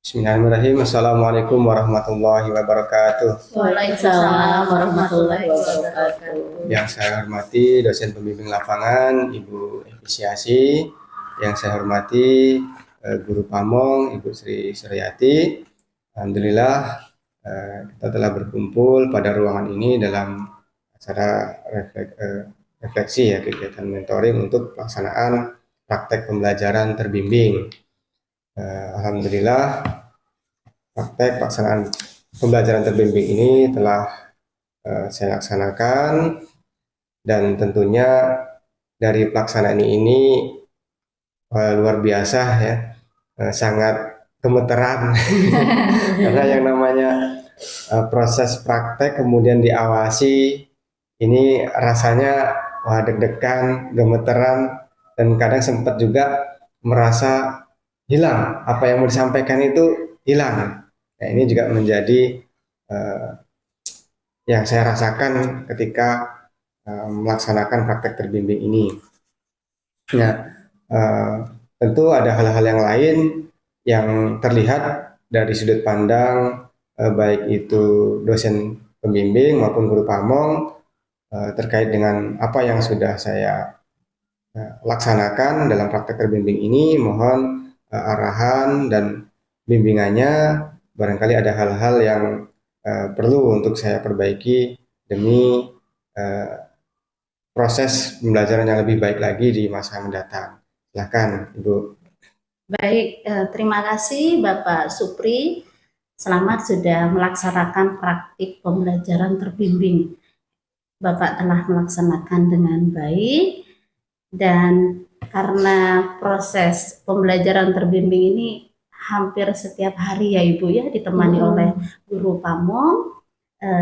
Bismillahirrahmanirrahim. Assalamualaikum warahmatullahi wabarakatuh. Waalaikumsalam warahmatullahi wabarakatuh. Yang saya hormati dosen pembimbing lapangan Ibu Efisiasi, yang saya hormati Guru Pamong Ibu Sri Suryati. Alhamdulillah kita telah berkumpul pada ruangan ini dalam acara refleksi ya, kegiatan mentoring untuk pelaksanaan praktek pembelajaran terbimbing. Alhamdulillah praktek pelaksanaan pembelajaran terbimbing ini telah saya laksanakan, dan tentunya dari pelaksanaan ini luar biasa ya, sangat gemeteran karena yang namanya proses praktek kemudian diawasi ini rasanya deg-degan, gemeteran, dan kadang sempat juga merasa hilang, apa yang mau disampaikan itu hilang. Nah, ini juga menjadi yang saya rasakan ketika melaksanakan praktek terbimbing ini. Nah, tentu ada hal-hal yang lain yang terlihat dari sudut pandang baik itu dosen pembimbing maupun guru pamong terkait dengan apa yang sudah saya laksanakan dalam praktek terbimbing ini. Mohon arahan dan bimbingannya, barangkali ada hal-hal yang perlu untuk saya perbaiki demi proses pembelajaran yang lebih baik lagi di masa mendatang. Silakan, Ibu. Baik, terima kasih Bapak Supri. Selamat sudah melaksanakan praktik pembelajaran terbimbing. Bapak telah melaksanakan dengan baik, dan karena proses pembelajaran terbimbing ini hampir setiap hari ya Ibu ya, ditemani oleh guru pamong,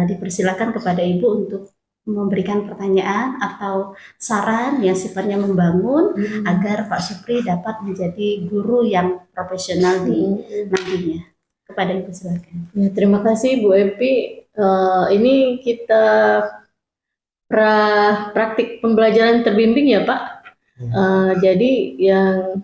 dipersilakan kepada Ibu untuk memberikan pertanyaan atau saran yang sifatnya membangun agar Pak Supri dapat menjadi guru yang profesional di nantinya. Kepada Ibu silakan. Ya, terima kasih Bu Epi. Ini kita praktik pembelajaran terbimbing ya Pak. Jadi yang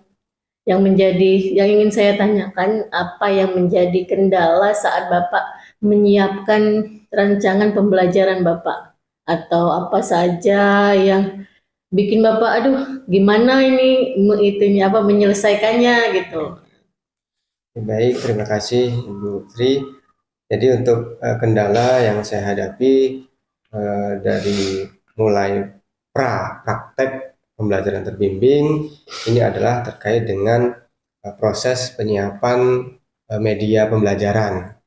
ingin saya tanyakan, apa yang menjadi kendala saat Bapak menyiapkan rancangan pembelajaran Bapak, atau apa saja yang bikin Bapak gimana ini menyelesaikannya gitu. Baik, terima kasih Ibu Sri. Jadi untuk kendala yang saya hadapi dari mulai praktek pembelajaran terbimbing ini adalah terkait dengan proses penyiapan media pembelajaran.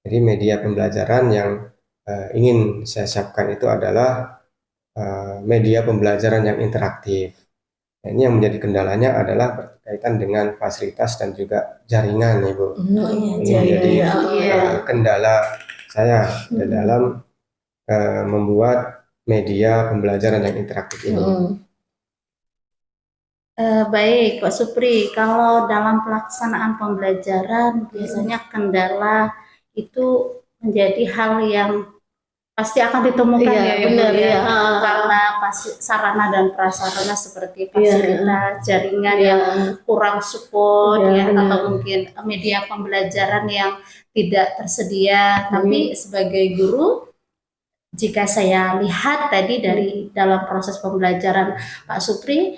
Jadi media pembelajaran yang ingin saya siapkan itu adalah media pembelajaran yang interaktif. Nah, ini yang menjadi kendalanya adalah berkaitan dengan fasilitas dan juga jaringan, Ibu. Ini menjadi kendala saya dalam membuat media pembelajaran yang interaktif ini. Baik, Pak Supri, kalau dalam pelaksanaan pembelajaran biasanya kendala itu menjadi hal yang pasti akan ditemukan ya benar ya, karena sarana dan prasarana seperti fasilitas jaringan yang kurang support ya, atau mungkin media pembelajaran yang tidak tersedia. Tapi sebagai guru, jika saya lihat tadi dari dalam proses pembelajaran Pak Supri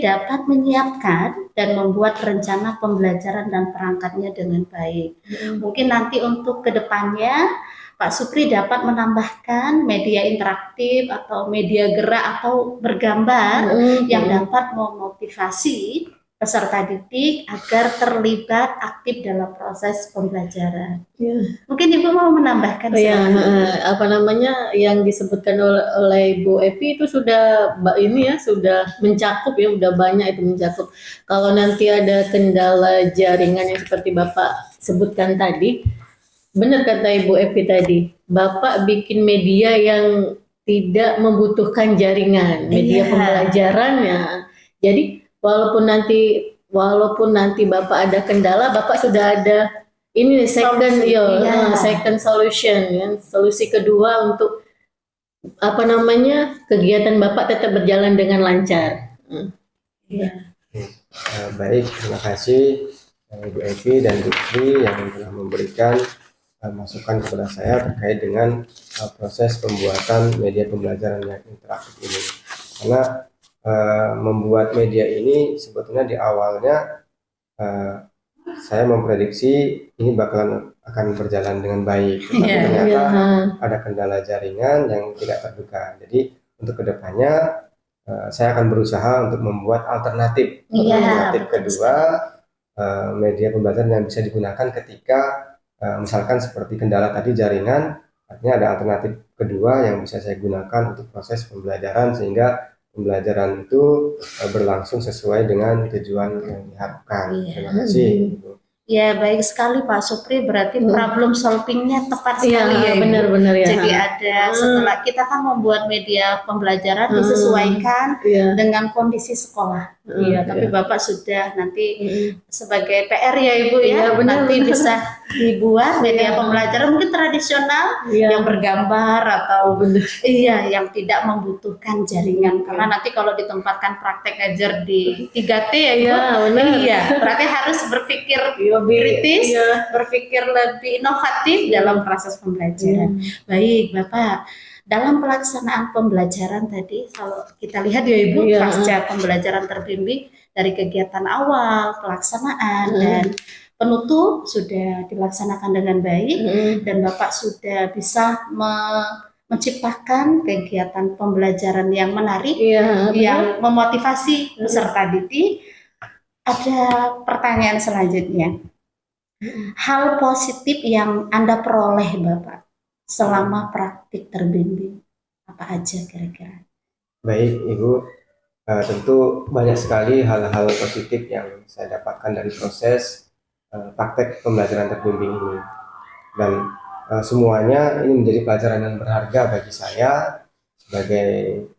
dapat menyiapkan dan membuat rencana pembelajaran dan perangkatnya dengan baik. Mungkin nanti untuk kedepannya Pak Supri dapat menambahkan media interaktif atau media gerak atau bergambar yang dapat memotivasi peserta didik agar terlibat aktif dalam proses pembelajaran. Mungkin Ibu mau menambahkan yang disebutkan oleh Bu Epi itu sudah sudah mencakup ya, udah banyak itu mencakup. Kalau nanti ada kendala jaringan yang seperti Bapak sebutkan tadi, benar kata Ibu Epi tadi, Bapak bikin media yang tidak membutuhkan jaringan, media pembelajaran ya. Jadi walaupun nanti Bapak ada kendala, Bapak sudah ada ini second solution ya, solusi kedua untuk kegiatan Bapak tetap berjalan dengan lancar. Baik, terima kasih. Ibu Evi dan Bu Sri yang telah memberikan masukan kepada saya terkait dengan proses pembuatan media pembelajaran yang interaktif ini. Karena membuat media ini sebetulnya di awalnya saya memprediksi ini akan berjalan dengan baik, tapi ternyata ada kendala jaringan yang tidak terduga. Jadi untuk kedepannya saya akan berusaha untuk membuat alternatif kedua, media pembelajaran yang bisa digunakan ketika misalkan seperti kendala tadi jaringan, artinya ada alternatif kedua yang bisa saya gunakan untuk proses pembelajaran sehingga pembelajaran itu berlangsung sesuai dengan tujuan yang diharapkan. Terima kasih. Ya, baik sekali Pak Supri, berarti problem solvingnya tepat sekali ya. Benar-benar ya. Jadi ada setelah kita kan membuat media pembelajaran disesuaikan dengan kondisi sekolah. Iya, tapi Bapak sudah nanti sebagai PR ya Ibu ya, nanti bisa dibuat media pembelajaran mungkin tradisional yang bergambar atau yang tidak membutuhkan jaringan, karena nanti kalau ditempatkan praktek ngajar di 3T ya Ibu. Berarti harus berpikir kritis, berpikir lebih inovatif dalam proses pembelajaran. Baik Bapak, dalam pelaksanaan pembelajaran tadi, kalau kita lihat ya Ibu, pasca pembelajaran terbimbing dari kegiatan awal, pelaksanaan, dan penutup sudah dilaksanakan dengan baik, dan Bapak sudah bisa menciptakan kegiatan pembelajaran yang menarik, yang memotivasi peserta didik. Ada pertanyaan selanjutnya. Hal positif yang Anda peroleh Bapak selama praktik terbimbing apa aja kira-kira? Baik Ibu, tentu banyak sekali hal-hal positif yang saya dapatkan dari proses praktek pembelajaran terbimbing ini, dan semuanya ini menjadi pelajaran yang berharga bagi saya sebagai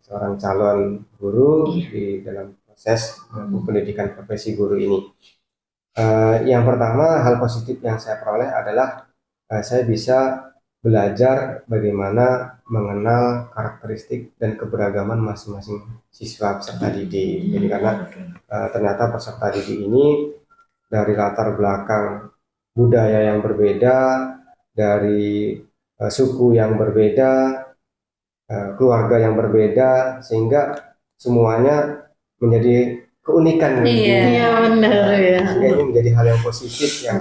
seorang calon guru di dalam proses pendidikan profesi guru ini. Yang pertama, hal positif yang saya peroleh adalah saya bisa belajar bagaimana mengenal karakteristik dan keberagaman masing-masing siswa peserta didik. Jadi karena ternyata peserta didik ini dari latar belakang budaya yang berbeda, dari suku yang berbeda, keluarga yang berbeda, sehingga semuanya menjadi keunikan. Benar ya. Sehingga ini menjadi hal yang positif yang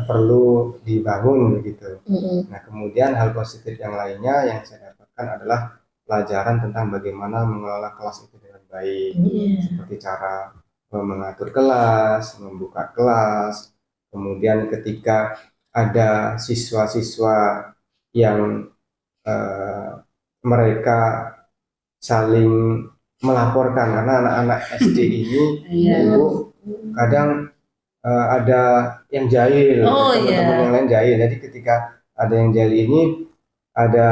perlu dibangun gitu. Nah, kemudian hal positif yang lainnya yang saya dapatkan adalah pelajaran tentang bagaimana mengelola kelas itu dengan baik, seperti cara mengatur kelas, membuka kelas, kemudian ketika ada siswa-siswa yang mereka saling melaporkan, karena anak-anak SD ini Ibu kadang ada yang jahil, teman-teman yang lain jahil. Jadi ketika ada yang jahil ini, ada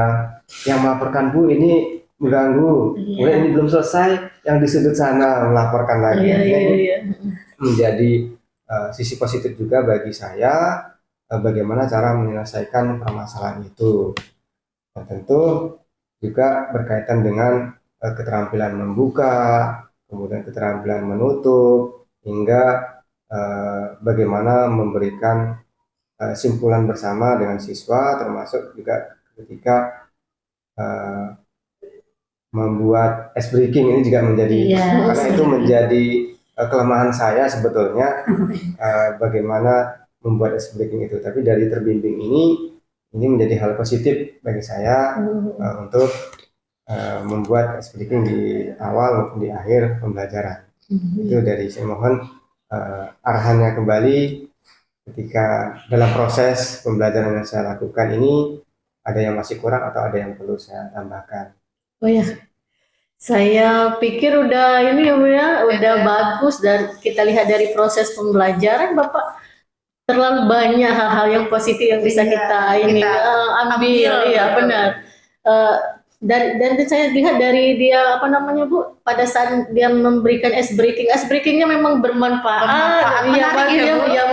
yang melaporkan, Bu ini mengganggu, kemudian ini belum selesai, yang di sudut sana melaporkan lagi. Menjadi sisi positif juga bagi saya, bagaimana cara menyelesaikan permasalahan itu. Dan tentu juga berkaitan dengan keterampilan membuka, kemudian keterampilan menutup, hingga bagaimana memberikan simpulan bersama dengan siswa, termasuk juga ketika membuat ice breaking ini juga menjadi, karena itu menjadi kelemahan saya sebetulnya, bagaimana membuat ice breaking itu. Tapi dari terbimbing ini menjadi hal positif bagi saya untuk membuat ice breaking di awal maupun di akhir pembelajaran. Itu dari saya. Mohon arahannya kembali ketika dalam proses pembelajaran yang saya lakukan ini ada yang masih kurang atau ada yang perlu saya tambahkan. Saya pikir udah ini ya, udah bagus, dan kita lihat dari proses pembelajaran Bapak terlalu banyak hal-hal yang positif yang bisa kita ambil. Benar. Dan saya lihat dari dia Bu, pada saat dia memberikan ice breakingnya memang bermanfaat,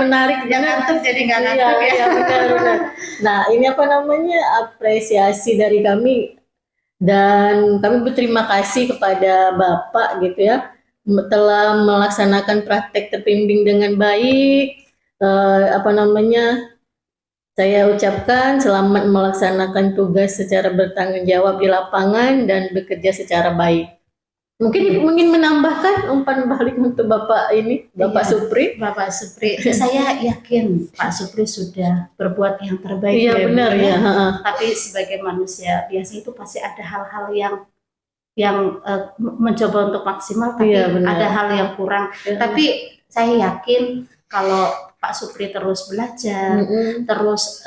menarik, jangan jadi nggak ngantuk benar. Nah ini apresiasi dari kami, dan kami berterima kasih kepada Bapak gitu ya, telah melaksanakan praktek terbimbing dengan baik, apa namanya, saya ucapkan selamat melaksanakan tugas secara bertanggung jawab di lapangan dan bekerja secara baik. Mungkin menambahkan umpan balik untuk Bapak ini, Bapak Iya. Supri. Bapak Supri, saya yakin Pak Supri sudah berbuat yang terbaik. Iya ya, Bu, benar ya. Tapi sebagai manusia biasa itu pasti ada hal-hal yang mencoba untuk maksimal, tapi Iya, benar. ada hal yang kurang. Ya. Tapi saya yakin kalau Pak Supri terus belajar, terus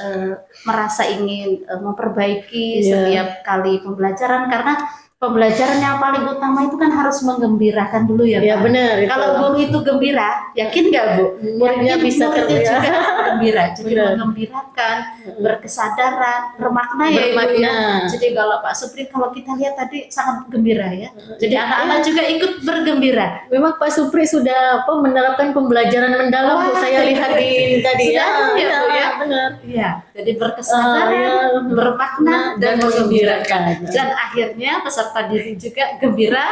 merasa ingin memperbaiki Iya. setiap kali pembelajaran, karena pembelajaran yang paling utama itu kan harus menggembirakan dulu ya, Ya Pak. benar. Kalau guru itu gembira, yakin nggak Bu? muridnya Yakin bisa muridnya terlihat. juga gembira, jadi Benar. menggembirakan, berkesadaran, bermakna ya Ibu Bermakna. ya. Jadi kalau Pak Supri, kalau kita lihat tadi sangat gembira ya. Jadi anak-anak juga ikut bergembira. Memang Pak Supri sudah menerapkan pembelajaran mendalam. Wah. saya lihat di tadi Sudah, ya, Bu, ya. benar. Iya, jadi berkesadaran, Ya, bermakna dan menggembirakan. menggembirakan. Dan akhirnya peserta didik juga gembira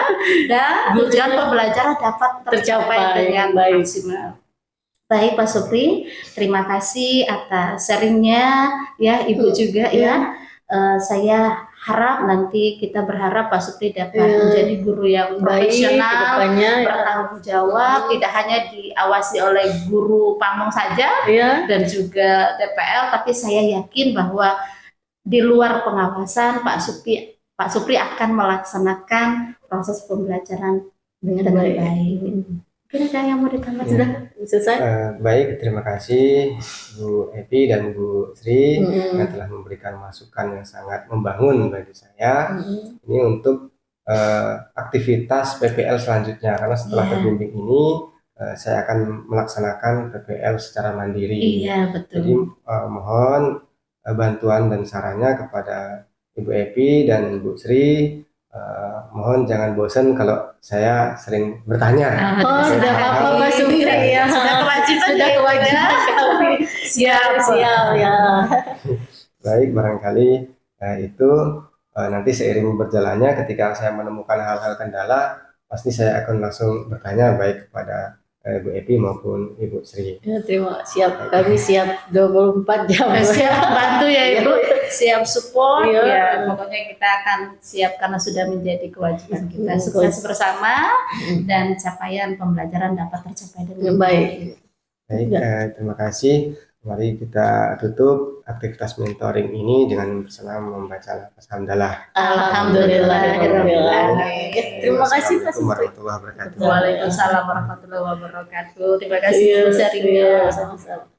dan tujuan pembelajaran dapat tercapai Tercapai, dengan baik. maksimal. Baik Pak Supri, terima kasih atas sharingnya ya Ibu juga ya. Saya harap nanti kita berharap Pak Supri dapat menjadi guru yang Baik ke profesional, depannya. bertanggung jawab, tidak hanya diawasi oleh guru pamong saja Ya. dan juga TPL, tapi saya yakin bahwa di luar pengawasan Pak Supri akan melaksanakan proses pembelajaran dengan baik. Kira-kira yang mau ditambah Ya. sudah? Selesai. Baik, terima kasih Bu Epi dan Bu Sri Mm-mm. yang telah memberikan masukan yang sangat membangun bagi saya. Ini untuk aktivitas PPL selanjutnya, karena setelah Iya. terbimbing ini saya akan melaksanakan PPL secara mandiri. Iya Jadi betul. mohon bantuan dan sarannya kepada Ibu Epi dan Bu Sri. Mohon jangan bosan kalau saya sering bertanya. Oh, sudah apa Pak Supri ya. Sudah kewajiban Sudah ya, kewajiban ya. kami. Siap ya. Baik, barangkali itu nanti seiring berjalannya ketika saya menemukan hal-hal kendala, pasti saya akan langsung bertanya baik kepada Bu Epi maupun Ibu Sri. Ya, siap. Kami siap 24 jam. Siap bantu ya Ibu, siap support Iya. ya. Pokoknya kita akan siap karena sudah menjadi kewajiban kita. Sukses bersama dan capaian pembelajaran dapat tercapai dengan Baik. Baik, terima kasih. Mari kita tutup aktivitas mentoring ini dengan bersama membaca lafaz hamdalah. Alhamdulillahirrahmanirrahim. Terima kasih Pak Assalamualaikum Supri. warahmatullahi wabarakatuh. Waalaikumsalam warahmatullahi wabarakatuh. Terima kasih Iya, Bu sharingnya. sama-sama.